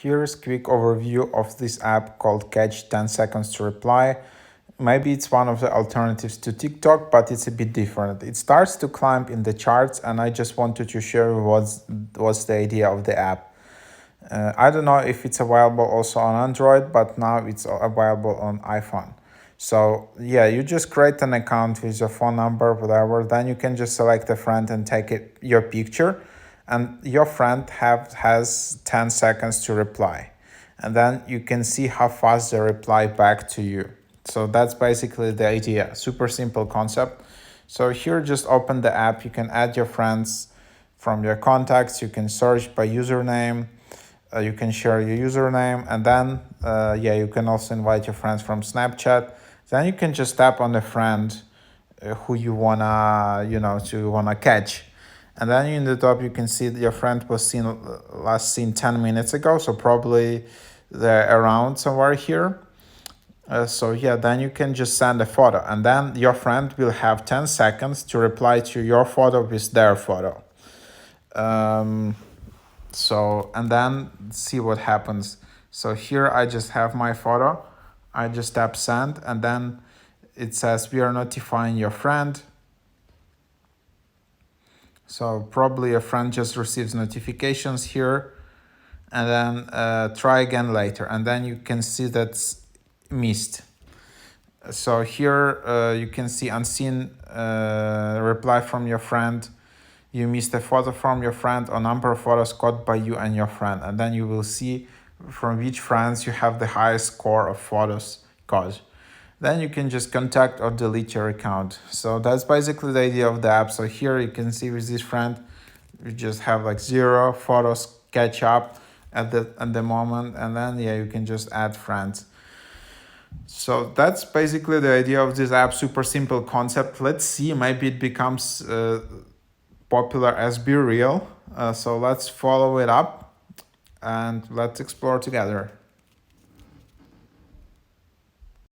Here's a quick overview of this app called Catch 10 Seconds to Reply. Maybe it's one of the alternatives to TikTok, but it's a bit different. It starts to climb in the charts, and I just wanted to share what's the idea of the app. I don't know if it's available also on Android, but now it's available on iPhone. So yeah, you just create an account with your phone number, whatever. Then you can just select a friend and take your picture, and your friend has 10 seconds to reply. And then you can see how fast they reply back to you. So that's basically the idea. Super simple concept. So here, just open the app. You can add your friends from your contacts. You can search by username. You can share your username, and then you can also invite your friends from Snapchat. Then you can just tap on the friend who you wanna catch, and then in the top you can see that your friend was last seen 10 minutes ago, so probably they're around somewhere here. Then you can just send a photo, and then your friend will have 10 seconds to reply to your photo with their photo. And then see what happens. So here I just have my photo. I just tap send, and then it says we are notifying your friend. So probably a friend just receives notifications here, and then try again later, and then you can see that's missed. So here you can see unseen reply from your friend. You missed a photo from your friend or number of photos caught by you and your friend, and then you will see from which friends you have the highest score of photos caught. Then you can just contact or delete your account. So that's basically the idea of the app. So here you can see with this friend, you just have like 0 photos catch up at the moment, and then you can just add friends. So that's basically the idea of this app. Super simple concept. Let's see, maybe it becomes popular as BeReal. So let's follow it up and let's explore together.